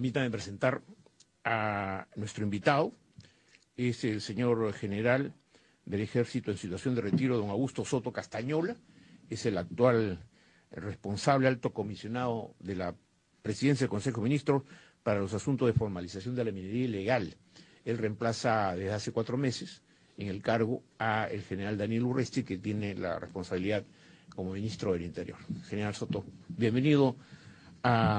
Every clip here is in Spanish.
Permítame presentar a nuestro invitado. Es el señor general del Ejército en situación de retiro, don Augusto Soto Castañola. Es el actual responsable alto comisionado de la Presidencia del Consejo de Ministros para los asuntos de formalización de la minería ilegal. Él reemplaza desde hace 4 meses en el cargo a el general Daniel Urresti, que tiene la responsabilidad como ministro del Interior. General Soto, bienvenido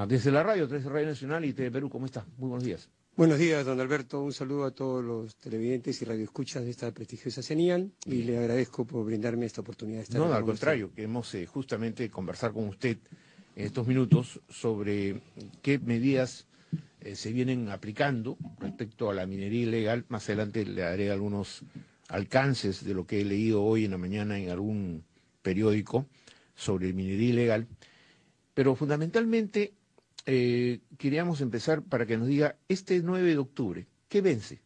desde la radio, desde Radio Nacional y TV Perú. ¿Cómo está? Muy buenos días. Buenos días, don Alberto. Un saludo a todos los televidentes y radioescuchas de esta prestigiosa señal y le agradezco por brindarme esta oportunidad de estar No, con al contrario, queremos justamente conversar con usted en estos minutos sobre qué medidas se vienen aplicando respecto a la minería ilegal. Más adelante le daré algunos alcances de lo que he leído hoy en la mañana en algún periódico sobre minería ilegal. Pero fundamentalmente queríamos empezar para que nos diga, este 9 de octubre, ¿qué vence?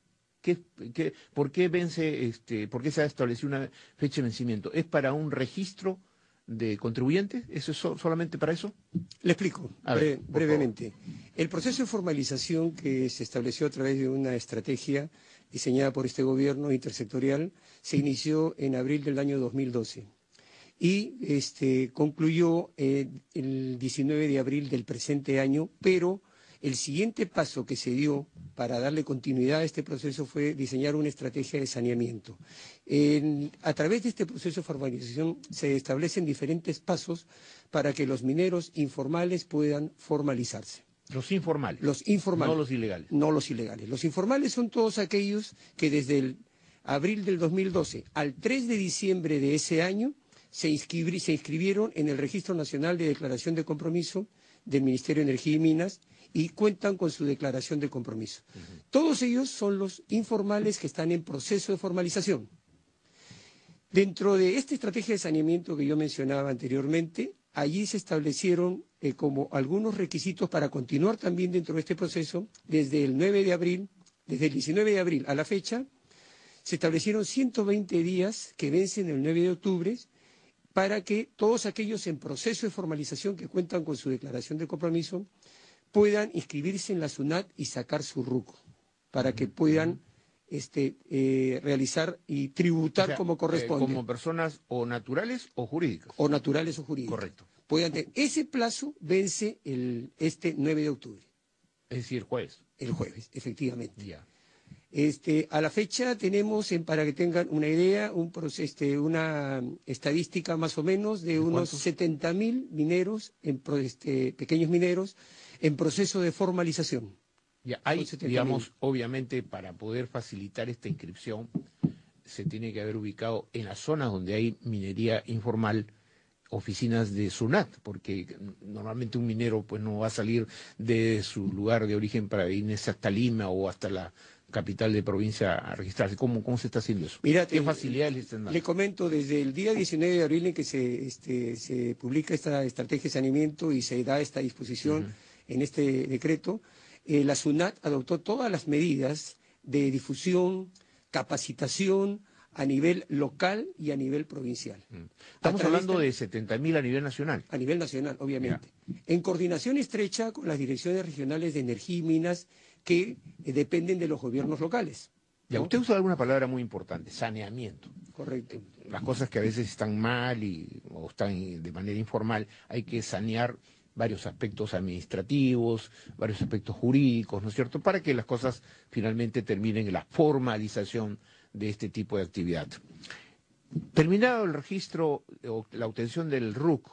¿Por qué vence, por qué se ha establecido una fecha de vencimiento? ¿Es para un registro de contribuyentes? ¿Eso es solamente para eso? Le explico brevemente. El proceso de formalización que se estableció a través de una estrategia diseñada por este gobierno intersectorial se inició en abril del año 2012 y concluyó el 19 de abril del presente año, pero el siguiente paso que se dio para darle continuidad a este proceso fue diseñar una estrategia de saneamiento. A través de este proceso de formalización se establecen diferentes pasos para que los mineros informales puedan formalizarse. Los informales. Los informales. No los ilegales. No los ilegales. Los informales son todos aquellos que desde el abril del 2012 al 3 de diciembre de ese año se inscribieron en el Registro Nacional de Declaración de Compromiso del Ministerio de Energía y Minas y cuentan con su declaración de compromiso. Todos ellos son los informales que están en proceso de formalización. Dentro de esta estrategia de saneamiento que yo mencionaba anteriormente, allí se establecieron como algunos requisitos para continuar también dentro de este proceso. Desde el 19 de abril a la fecha, se establecieron 120 días que vencen el 9 de octubre para que todos aquellos en proceso de formalización que cuentan con su declaración de compromiso puedan inscribirse en la SUNAT y sacar su RUC, para que puedan realizar y tributar como corresponde. Como personas o naturales o jurídicas. O naturales o jurídicas. Correcto. Ese plazo vence este 9 de octubre. Es decir, jueves. El jueves, efectivamente. Ya. A la fecha tenemos, para que tengan una idea, una estadística más o menos de unos 70.000 mineros, pequeños mineros, en proceso de formalización. Ya, hay, digamos, obviamente, para poder facilitar esta inscripción, se tiene que haber ubicado en las zonas donde hay minería informal oficinas de SUNAT, porque normalmente un minero pues no va a salir de su lugar de origen para irse hasta Lima o hasta la capital de provincia a registrarse. ¿Cómo se está haciendo eso? Mira, ¿Qué facilidades le están dando? Le comento, desde el día 19 de abril en que se publica esta estrategia de saneamiento y se da esta disposición en este decreto, la SUNAT adoptó todas las medidas de difusión, capacitación a nivel local y a nivel provincial. Estamos hablando de 70.000 a nivel nacional. A nivel nacional, obviamente. En coordinación estrecha con las direcciones regionales de energía y minas que dependen de los gobiernos locales. Ya, usted usa alguna palabra muy importante, saneamiento. Correcto. Las cosas que a veces están mal o están de manera informal, hay que sanear varios aspectos administrativos, varios aspectos jurídicos, ¿no es cierto?, para que las cosas finalmente terminen en la formalización de este tipo de actividad. Terminado el registro o la obtención del RUC,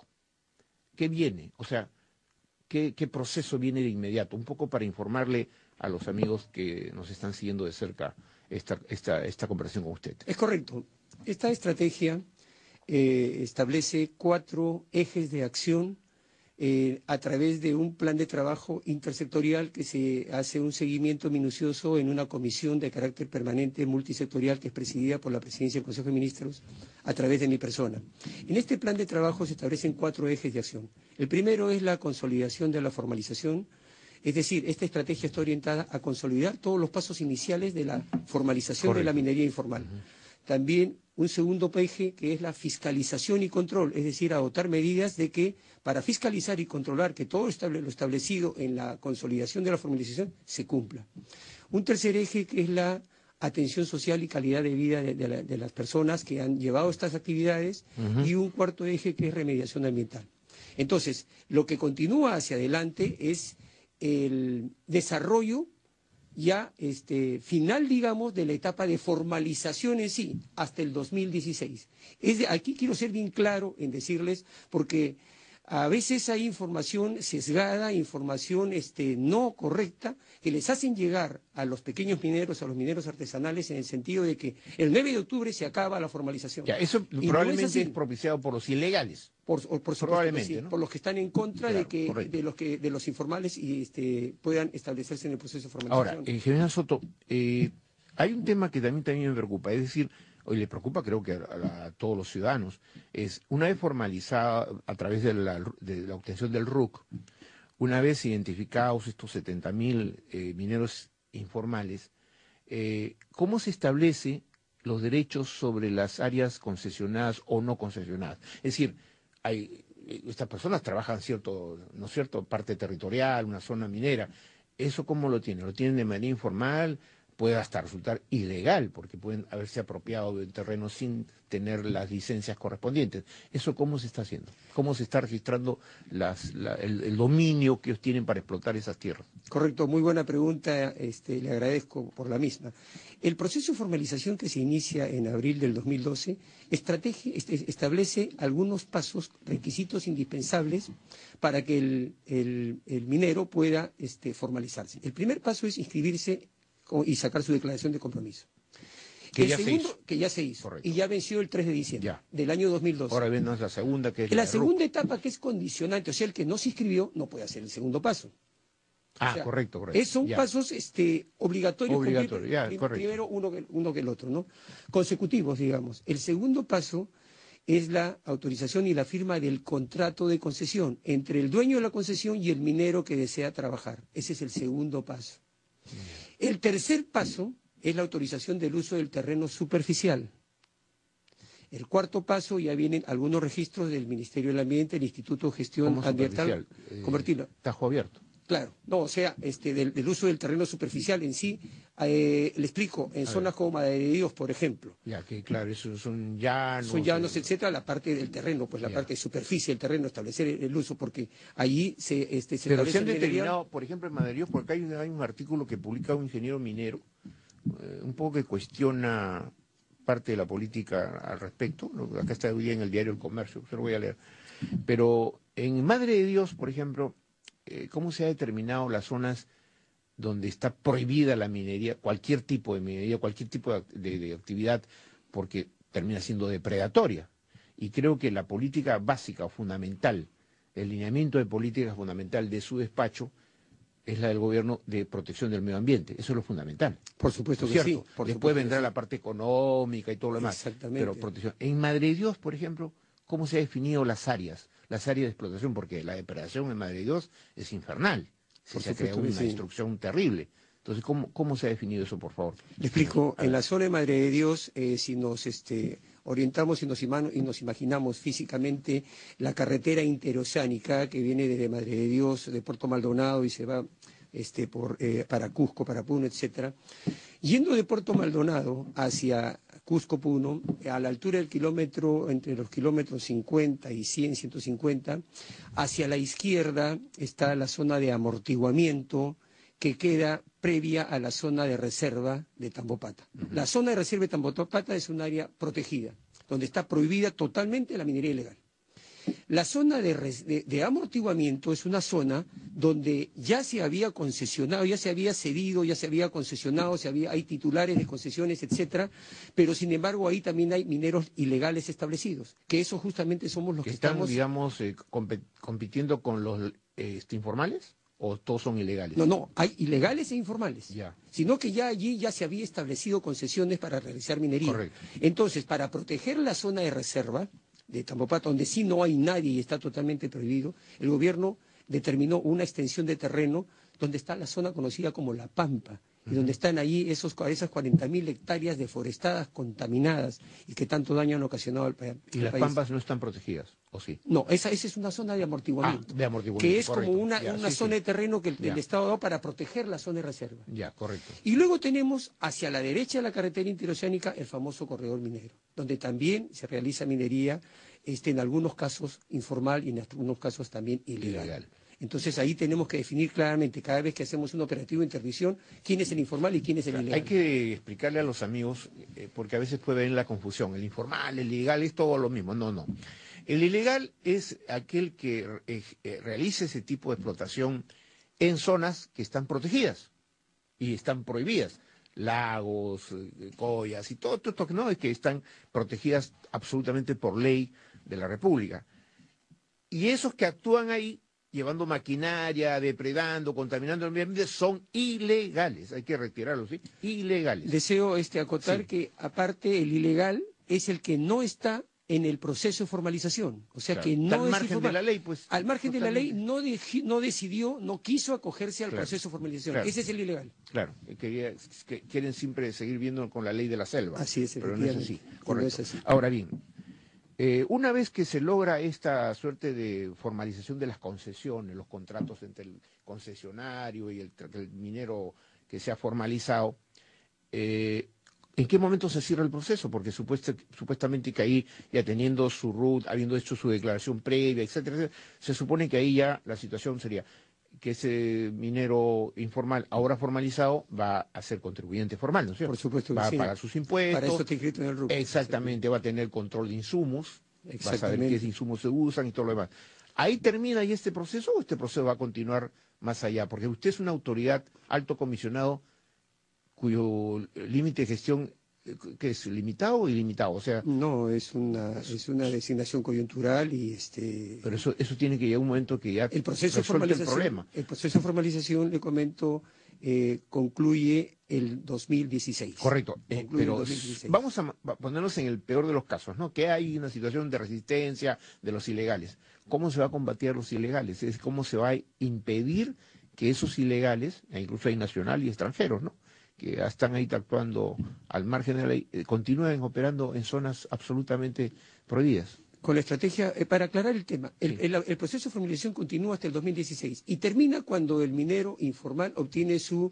¿qué viene? O sea, ¿qué proceso viene de inmediato? Un poco para informarle a los amigos que nos están siguiendo de cerca esta conversación con usted. Es correcto. Esta estrategia establece 4 ejes de acción a través de un plan de trabajo intersectorial que se hace un seguimiento minucioso en una comisión de carácter permanente multisectorial que es presidida por la Presidencia del Consejo de Ministros a través de mi persona. En este plan de trabajo se establecen 4 ejes de acción. El primero es la consolidación de la formalización, es decir, esta estrategia está orientada a consolidar todos los pasos iniciales de la formalización de la minería informal. también un segundo eje que es la fiscalización y control, es decir, adoptar medidas de que para fiscalizar y controlar que todo lo establecido en la consolidación de la formalización se cumpla. Un tercer eje que es la atención social y calidad de vida de las personas que han llevado estas actividades, y un cuarto eje que es remediación ambiental. Entonces, lo que continúa hacia adelante es el desarrollo ya final, digamos, de la etapa de formalización en sí, hasta el 2016. Aquí quiero ser bien claro en decirles, porque a veces hay información sesgada, información no correcta, que les hacen llegar a los pequeños mineros, a los mineros artesanales, en el sentido de que el 9 de octubre se acaba la formalización. Ya, eso Y probablemente no es propiciado por los ilegales. Por supuesto, Probablemente, sí, ¿no? por los que están en contra Claro, de los informales y puedan establecerse en el proceso de formalización. Ahora, general Soto, hay un tema que también me preocupa, es decir, hoy le preocupa creo que a todos los ciudadanos, es una vez formalizada a través de la obtención del RUC, una vez identificados estos 70.000 mineros informales, ¿cómo se establece los derechos sobre las áreas concesionadas o no concesionadas? Es decir, estas personas trabajan ¿no es cierto?, parte territorial, una zona minera. ¿Eso cómo lo tienen? ¿Lo tienen de manera informal? Puede hasta resultar ilegal, porque pueden haberse apropiado del terreno sin tener las licencias correspondientes. ¿Eso cómo se está haciendo? ¿Cómo se está registrando el dominio que ellos tienen para explotar esas tierras? Correcto, muy buena pregunta, le agradezco por la misma. El proceso de formalización que se inicia en abril del 2012 establece algunos pasos, requisitos indispensables para que el minero pueda formalizarse. El primer paso es inscribirse y sacar su declaración de compromiso. Que ya se hizo. Correcto. Y ya venció el 3 de diciembre del año 2012. Ahora viene la segunda, que es la segunda etapa, que es condicionante, o sea, el que no se inscribió no puede hacer el segundo paso. Ah, o sea, correcto. Son pasos obligatorios. Correcto. Primero uno que el otro, ¿no? Consecutivos, digamos. El segundo paso es la autorización y la firma del contrato de concesión entre el dueño de la concesión y el minero que desea trabajar. Ese es el segundo paso. El tercer paso es la autorización del uso del terreno superficial. El cuarto paso ya vienen algunos registros del Ministerio del Ambiente, el Instituto de Gestión Ambiental. Convertirlo. Tajo abierto. Claro, no, o sea, del uso del terreno superficial en sí, le explico, en zonas como Madre de Dios, por ejemplo. Ya, que claro, eso son llanos. Son llanos, etcétera, la parte del terreno, pues la parte de superficie del terreno, establecer el uso, porque allí se Pero se han determinado, por ejemplo, en Madre de Dios, porque hay un artículo que publica un ingeniero minero, un poco que cuestiona parte de la política al respecto, ¿no? Acá está hoy día en el diario El Comercio, se lo voy a leer. Pero en Madre de Dios, por ejemplo, ¿cómo se ha determinado las zonas donde está prohibida la minería, cualquier tipo de minería, cualquier tipo de actividad, porque termina siendo depredatoria? Y creo que la política básica o fundamental, el lineamiento de política fundamental de su despacho, es la del gobierno de protección del medio ambiente. Eso es lo fundamental. Por supuesto que sí. Después vendrá la parte económica y todo lo demás. Exactamente. Pero protección. En Madre de Dios, por ejemplo, ¿cómo se han definido las áreas de explotación? Porque la depredación en Madre de Dios es infernal. Se ha creado una destrucción terrible. Entonces, ¿cómo se ha definido eso, por favor? Le explico. En la zona de Madre de Dios, si nos orientamos y nos imaginamos físicamente la carretera interoceánica que viene desde Madre de Dios, de Puerto Maldonado, y se va para Cusco, para Puno, etcétera. Yendo de Puerto Maldonado hacia Cusco, Puno, a la altura del kilómetro, entre los kilómetros 50 y 100, 150, hacia la izquierda está la zona de amortiguamiento que queda previa a la zona de reserva de Tambopata. La zona de reserva de Tambopata es un área protegida, donde está prohibida totalmente la minería ilegal. La zona de amortiguamiento es una zona donde ya se había concesionado, ya se había cedido, ya se había concesionado, hay titulares de concesiones, etcétera, pero sin embargo ahí también hay mineros ilegales establecidos, que eso justamente somos los que estamos... digamos, compitiendo con los informales, ¿o todos son ilegales? No, hay ilegales e informales. Ya. Sino que ya allí ya se había establecido concesiones para realizar minería. Correcto. Entonces, para proteger la zona de reserva de Tambopata, donde sí no hay nadie y está totalmente prohibido, el gobierno determinó una extensión de terreno donde está la zona conocida como La Pampa. y donde están ahí esas 40.000 hectáreas deforestadas, contaminadas, y que tanto daño han ocasionado al país. ¿Y las pampas no están protegidas, o sí? No, esa es una zona de amortiguamiento. De amortiguamiento, que es correcto. como una Ya, zona de terreno que el Ya. Estado ha dado para proteger la zona de reserva. Ya, correcto. Y luego tenemos hacia la derecha de la carretera interoceánica el famoso corredor minero, donde también se realiza minería, en algunos casos informal y en algunos casos también ilegal. Entonces ahí tenemos que definir claramente cada vez que hacemos un operativo de interdicción quién es el informal y quién es el ilegal. Hay que explicarle a los amigos, porque a veces puede haber la confusión. El informal, el ilegal es todo lo mismo. No, no. El ilegal es aquel que realice ese tipo de explotación en zonas que están protegidas y están prohibidas. Lagos, collas y todo esto, ¿no? Es que están protegidas absolutamente por ley de la República. Y esos que actúan ahí llevando maquinaria, depredando, contaminando el medio ambiente, son ilegales. Hay que retirarlos, ¿sí? Ilegales. Deseo acotar Sí. que, aparte, el ilegal es el que no está en el proceso de formalización. O sea, Claro. que no Está al es margen informal. de la ley, pues. Al margen de la ley Totalmente. no decidió, no quiso acogerse al Claro. proceso de formalización. Claro. Ese es el ilegal. Claro, quieren siempre seguir viendo con la ley de la selva. Así es, pero no es así. efectivamente. Correcto. No es así. Ahora bien, una vez que se logra esta suerte de formalización de las concesiones, los contratos entre el concesionario y el minero que se ha formalizado, ¿en qué momento se cierra el proceso? Porque supuestamente que ahí, ya teniendo su RUT, habiendo hecho su declaración previa, etcétera, etcétera, se supone que ahí ya la situación sería que ese minero informal, ahora formalizado, va a ser contribuyente formal, ¿no es cierto? Por supuesto que va sí. a pagar sus impuestos. Para eso está inscrito en el RUC. Exactamente, va a tener control de insumos, va a saber Exactamente. qué insumos se usan y todo lo demás. ¿Ahí termina ya este proceso o este proceso va a continuar más allá? Porque usted es una autoridad, alto comisionado, cuyo límite de gestión, que es limitado o ilimitado, o sea... No, es una designación coyuntural y Pero eso tiene que llegar un momento que ya el proceso de resuelve el formalización. problema. El proceso de formalización, le comento, concluye el 2016. Correcto, Concluye pero el 2016. vamos a ponernos en el peor de los casos, ¿no? Que hay una situación de resistencia de los ilegales. ¿Cómo se va a combatir a los ilegales? Es cómo se va a impedir que esos ilegales, e incluso hay nacional y extranjeros, ¿no?, que están ahí actuando al margen de la ley, continúen operando en zonas absolutamente prohibidas. Con la estrategia, para aclarar el tema, el proceso de formalización continúa hasta el 2016 y termina cuando el minero informal obtiene su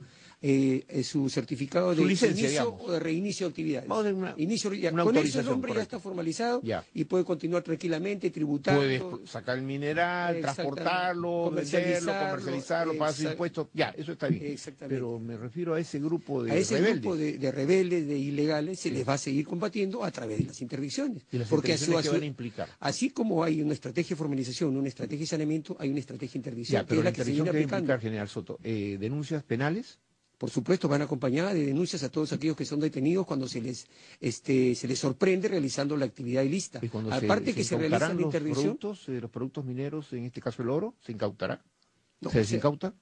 certificado de licencia, inicio digamos, o de reinicio de actividades. Vamos a dar una Con eso autorización, el hombre ya correcto. está formalizado Ya. y puede continuar tranquilamente tributando. Puedes sacar el mineral, Exactamente. transportarlo, venderlo, comercializarlo, pagar sus impuestos, ya, eso está bien. Exactamente. Pero me refiero a ese grupo de A ese rebeldes. grupo de rebeldes, de ilegales, se les va a seguir combatiendo a través de las interdicciones. ¿Y las Porque interdicciones qué van a implicar? así como hay una estrategia de formalización, una estrategia de saneamiento, hay una estrategia de interdicción, Ya, pero que la es la que se interdicción viene que va a aplicando. implicar, general Soto, denuncias penales. Por supuesto, van acompañadas de denuncias a todos aquellos que son detenidos cuando se les sorprende realizando la actividad ilícita. Y cuando Aparte que se realiza incautarán la interdicción, los productos mineros, en este caso el oro, ¿se incautará? No, ¿Se o sea, desincauta?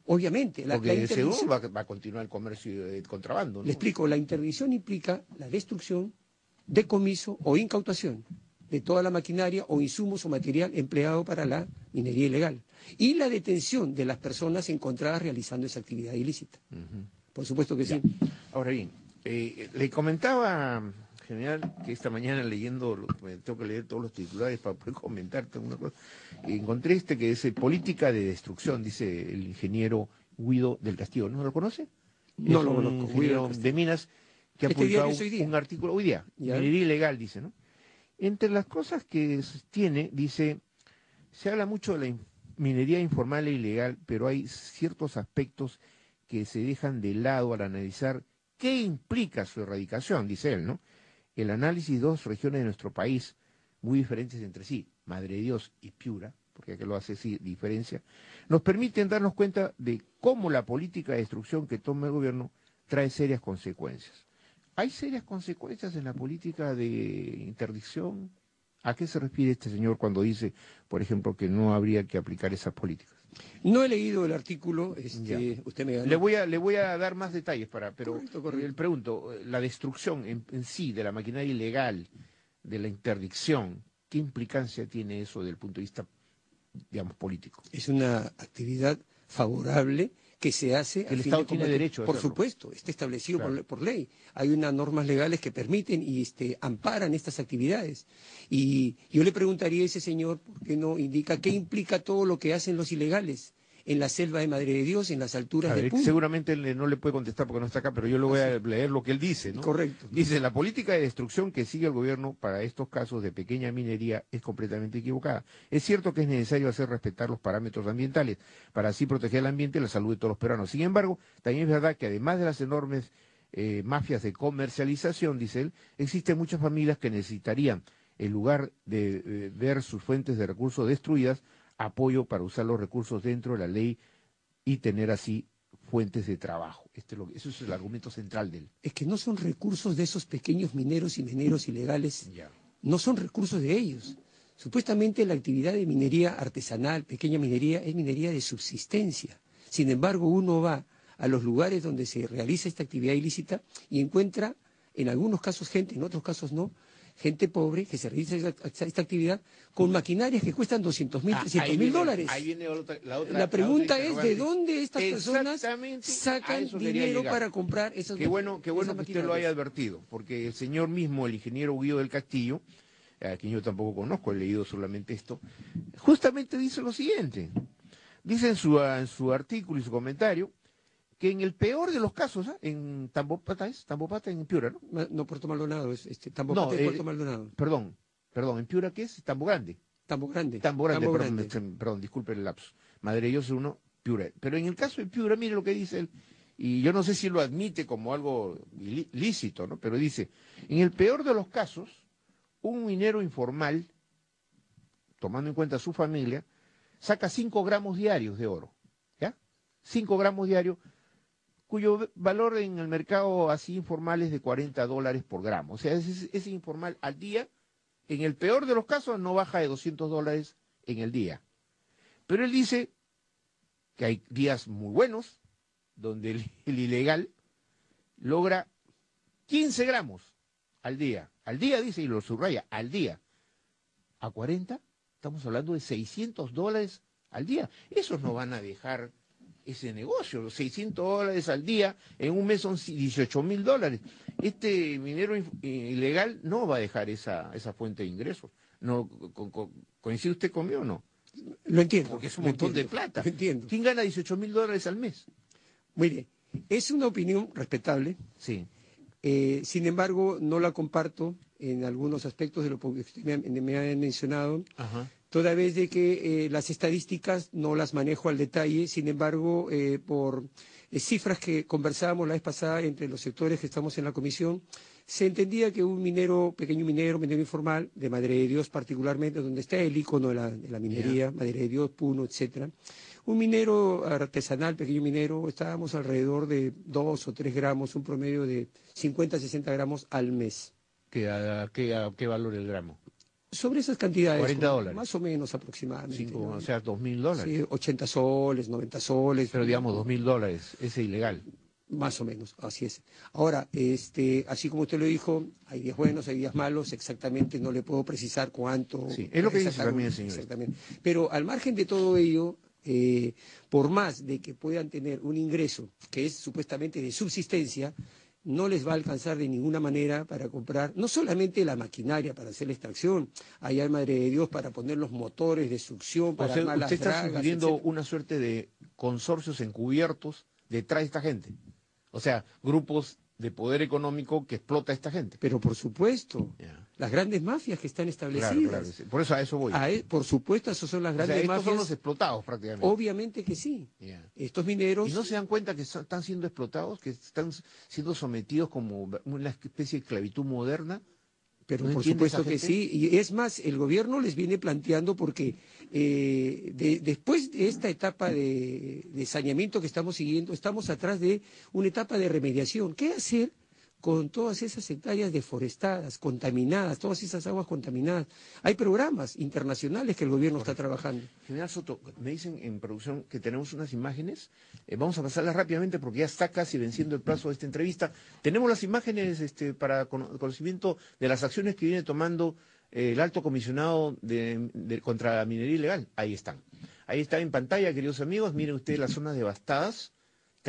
obviamente, la Porque ese oro interdicción, va a continuar el comercio de contrabando, ¿no? le explico, la interdicción implica la destrucción, decomiso o incautación de toda la maquinaria o insumos o material empleado para la minería ilegal y la detención de las personas encontradas realizando esa actividad ilícita. Por supuesto que sí. Ahora bien, le comentaba, general, que esta mañana leyendo, tengo que leer todos los titulares para poder comentarte una cosa, encontré que dice política de destrucción, dice el ingeniero Guido del Castillo. ¿No lo conoce? No Es lo un conozco, Guido del ingeniero Castillo. de minas que ha Este publicado diario es Hoy Día. un artículo hoy día, Ya. minería ilegal, dice, ¿no? Entre las cosas que tiene, dice, se habla mucho de la minería informal e ilegal, pero hay ciertos aspectos que se dejan de lado al analizar qué implica su erradicación, dice él, ¿no? El análisis de dos regiones de nuestro país, muy diferentes entre sí, Madre de Dios y Piura, porque aquí lo hace sí, diferencia, nos permiten darnos cuenta de cómo la política de destrucción que toma el gobierno trae serias consecuencias. ¿Hay serias consecuencias en la política de interdicción? ¿A qué se refiere este señor cuando dice, por ejemplo, que no habría que aplicar esas políticas? No he leído el artículo, Ya. usted me ganó. Le voy a dar más detalles pero Correcto. le pregunto, la destrucción en sí de la maquinaria ilegal, de la interdicción, ¿qué implicancia tiene eso desde el punto de vista, digamos, político? Es una actividad favorable que se hace. El Estado tiene derecho a por hacerlo. supuesto, está establecido Claro. por ley. Hay unas normas legales que permiten y amparan estas actividades. Y yo le preguntaría a ese señor por qué no indica qué implica todo lo que hacen los ilegales en la selva de Madre de Dios, en las alturas A de ver, Puno. seguramente él no le puede contestar porque no está acá, pero yo le voy a leer lo que él dice, ¿no? Correcto. Dice, la política de destrucción que sigue el gobierno para estos casos de pequeña minería es completamente equivocada. Es cierto que es necesario hacer respetar los parámetros ambientales para así proteger el ambiente y la salud de todos los peruanos. Sin embargo, también es verdad que además de las enormes mafias de comercialización, dice él, existen muchas familias que necesitarían, en lugar de ver sus fuentes de recursos destruidas, apoyo para usar los recursos dentro de la ley y tener así fuentes de trabajo. Eso es el argumento central de él. Es que no son recursos de esos pequeños mineros y mineros ilegales, Ya. no son recursos de ellos. Supuestamente la actividad de minería artesanal, pequeña minería, es minería de subsistencia. Sin embargo, uno va a los lugares donde se realiza esta actividad ilícita y encuentra, en algunos casos gente, en otros casos no, gente pobre que se realiza esta actividad con maquinarias que cuestan 200.000, 300.000 dólares. Ahí viene La pregunta es de interrogante. dónde estas personas Exactamente, a sacan eso quería dinero llegar. para comprar esas Qué bueno que usted lo maquinarias. haya advertido, porque el señor mismo, el ingeniero Guido del Castillo, a quien yo tampoco conozco, he leído solamente esto, justamente dice lo siguiente. Dice en su artículo y su comentario que en el peor de los casos, en Tambopata en Piura, ¿no? No, Puerto Maldonado, Tambopata es Puerto Maldonado. Perdón, en Piura, ¿qué es? Tambo Grande. Tambo Grande. Perdón, disculpe el lapsus. Madre de Dios uno, Piura. Pero en el caso de Piura, mire lo que dice él, y yo no sé si lo admite como algo lícito, ¿no? Pero dice, en el peor de los casos, un minero informal, tomando en cuenta su familia, saca 5 gramos diarios de oro, ¿ya? 5 gramos diarios, cuyo valor en el mercado así informal es de $40 por gramo. O sea, ese informal al día, en el peor de los casos, no baja de $200 en el día. Pero él dice que hay días muy buenos donde el ilegal logra 15 gramos al día. Al día, dice, y lo subraya, al día. A 40, estamos hablando de $600 al día. Esos no van a dejar ese negocio, los $600 al día, en un mes son $18.000. Este minero ilegal no va a dejar esa fuente de ingresos. No, ¿coincide usted conmigo o no? Lo entiendo. Porque es un montón de plata. Lo entiendo. ¿Quién gana $18.000 al mes? Mire, es una opinión respetable. Sí. Sin embargo, no la comparto en algunos aspectos de lo que usted me ha mencionado. Ajá. Toda vez de que las estadísticas no las manejo al detalle, sin embargo, por cifras que conversábamos la vez pasada entre los sectores que estamos en la comisión, se entendía que un pequeño minero informal, de Madre de Dios particularmente, donde está el icono de la minería, Madre de Dios, Puno, etcétera, un minero artesanal, pequeño minero, estábamos alrededor de 2 o 3 gramos, un promedio de 50, 60 gramos al mes. ¿A qué valor el gramo? Sobre esas cantidades, $40. más o menos aproximadamente. ¿no? O sea, $2.000. Sí, 80 soles, 90 soles. Pero digamos $2.000, ese ilegal. Más o menos, así es. Ahora, así como usted lo dijo, hay días buenos, hay días malos, exactamente no le puedo precisar cuánto. Sí, es lo que dice también el señor. Exactamente. Pero al margen de todo ello, por más de que puedan tener un ingreso que es supuestamente de subsistencia, no les va a alcanzar de ninguna manera para comprar, no solamente la maquinaria para hacer la extracción, allá en Madre de Dios para poner los motores de succión, para armar las usted está dragas, sugiriendo etcétera. una suerte de consorcios encubiertos detrás de esta gente. O sea, grupos de poder económico que explota a esta gente. Pero por supuesto, Ya. las grandes mafias que están establecidas. Claro, sí. Por eso a eso voy. Por supuesto, esas son las O grandes sea, estos mafias. son los explotados prácticamente. Obviamente que sí. Ya. Estos mineros. ¿Y no se dan cuenta que están siendo explotados, que están siendo sometidos como una especie de esclavitud moderna? Pero ¿No por entiende supuesto esa que gente? sí. Y es más, el gobierno les viene planteando porque después de esta etapa de saneamiento que estamos siguiendo, estamos atrás de una etapa de remediación. ¿Qué hacer con todas esas hectáreas deforestadas, contaminadas, todas esas aguas contaminadas? Hay programas internacionales que el gobierno está trabajando. General Soto, me dicen en producción que tenemos unas imágenes. Vamos a pasarlas rápidamente porque ya está casi venciendo el plazo de esta entrevista. Tenemos las imágenes para conocimiento de las acciones que viene tomando el alto comisionado contra la minería ilegal. Ahí están. Ahí está en pantalla, queridos amigos. Miren ustedes las zonas devastadas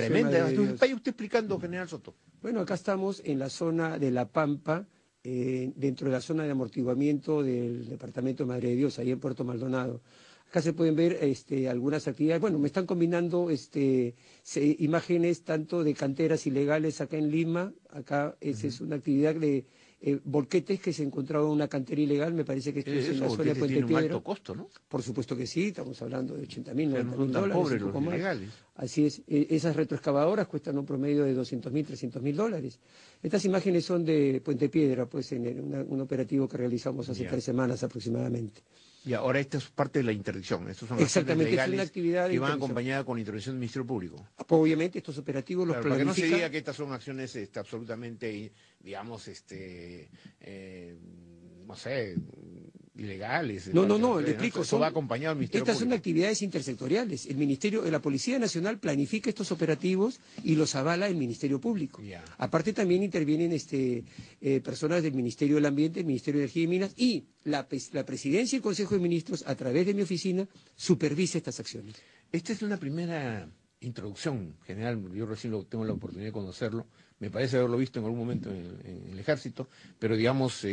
Tremenda. Madre de Entonces, Dios. vaya usted explicando, general Soto. Bueno, acá estamos en la zona de La Pampa, dentro de la zona de amortiguamiento del departamento de Madre de Dios, ahí en Puerto Maldonado. Acá se pueden ver algunas actividades. Bueno, me están combinando imágenes tanto de canteras ilegales acá en Lima. Acá esa es una actividad de volquetes que se encontraba en una cantera ilegal. Me parece que esto es en la zona de Puente Tiene un Piedra. alto costo, ¿no? Por supuesto que sí, estamos hablando de 80.000, O sea, no 90.000 son tan dólares, pobres un los poco más. ilegales. Así es, esas retroexcavadoras cuestan un promedio de 200.000, 300.000 dólares. Estas imágenes son de Puente Piedra, pues en un operativo que realizamos hace 3 semanas aproximadamente. Y ahora esta es parte de la interdicción. Estas son Exactamente, acciones es una actividad de que van interdicción. acompañadas con la intervención del Ministerio Público. Obviamente estos operativos los Claro, para que no se planifica. diga que estas son acciones absolutamente, digamos, no sé, ilegales. No, le ¿no? explico. Eso va acompañado del Ministerio Estas son Público. actividades intersectoriales. La Policía Nacional planifica estos operativos y los avala el Ministerio Público. Ya. Aparte también intervienen personas del Ministerio del Ambiente, el Ministerio de Energía y Minas, y la Presidencia y el Consejo de Ministros, a través de mi oficina, supervisa estas acciones. Esta es una primera introducción general, yo recién tengo la oportunidad de conocerlo, me parece haberlo visto en algún momento en el Ejército, pero digamos,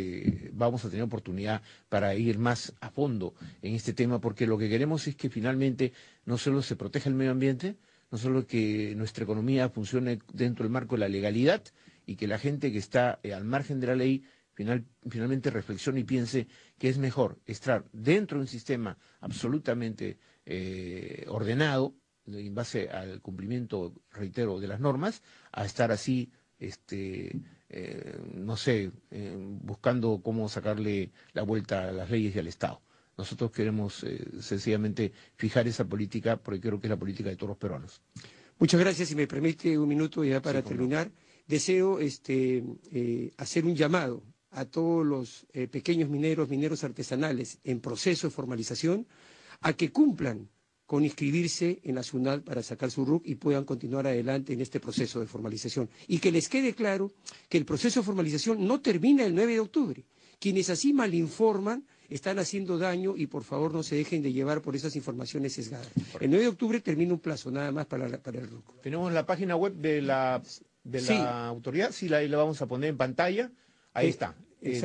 vamos a tener oportunidad para ir más a fondo en este tema, porque lo que queremos es que finalmente no solo se proteja el medio ambiente, no solo que nuestra economía funcione dentro del marco de la legalidad y que la gente que está al margen de la ley finalmente reflexione y piense que es mejor estar dentro de un sistema absolutamente ordenado, en base al cumplimiento, reitero, de las normas, a estar así, no sé, buscando cómo sacarle la vuelta a las leyes y al Estado. Nosotros queremos sencillamente fijar esa política porque creo que es la política de todos los peruanos. Muchas gracias. Si me permite un minuto ya para terminar. No. Deseo hacer un llamado a todos los pequeños mineros artesanales en proceso de formalización a que cumplan con inscribirse en la SUNAT para sacar su RUC y puedan continuar adelante en este proceso de formalización. Y que les quede claro que el proceso de formalización no termina el 9 de octubre. Quienes así malinforman están haciendo daño y por favor no se dejen de llevar por esas informaciones sesgadas. Correcto. El 9 de octubre termina un plazo nada más para el RUC. Tenemos la página web de la autoridad, sí, la vamos a poner en pantalla. Ahí está.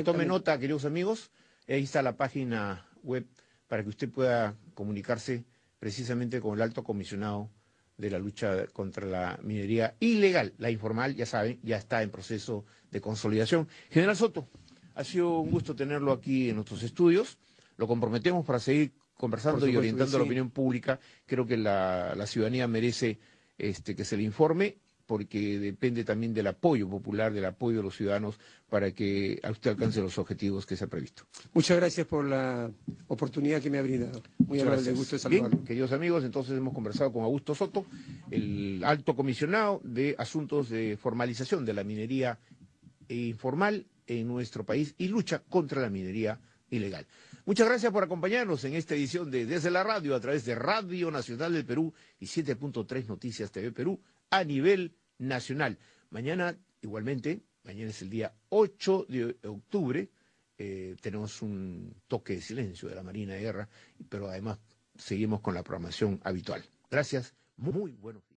Tome nota, queridos amigos. Ahí está la página web para que usted pueda comunicarse precisamente con el alto comisionado de la lucha contra la minería ilegal. La informal, ya saben, ya está en proceso de consolidación. General Soto, ha sido un gusto tenerlo aquí en nuestros estudios. Lo comprometemos para seguir conversando y orientando a la opinión pública. Creo que la ciudadanía merece que se le informe, porque depende también del apoyo popular, del apoyo de los ciudadanos para que usted alcance los objetivos que se ha previsto. Muchas gracias por la oportunidad que me ha brindado. Muy amable, gusto de saludarlo. Bien, queridos amigos, entonces hemos conversado con Augusto Soto, el alto comisionado de asuntos de formalización de la minería informal en nuestro país y lucha contra la minería ilegal. Muchas gracias por acompañarnos en esta edición de Desde la Radio a través de Radio Nacional del Perú y 7.3 Noticias TV Perú a nivel nacional. Mañana, igualmente, mañana es el día 8 de octubre, tenemos un toque de silencio de la Marina de Guerra, pero además seguimos con la programación habitual. Gracias, muy buenos días.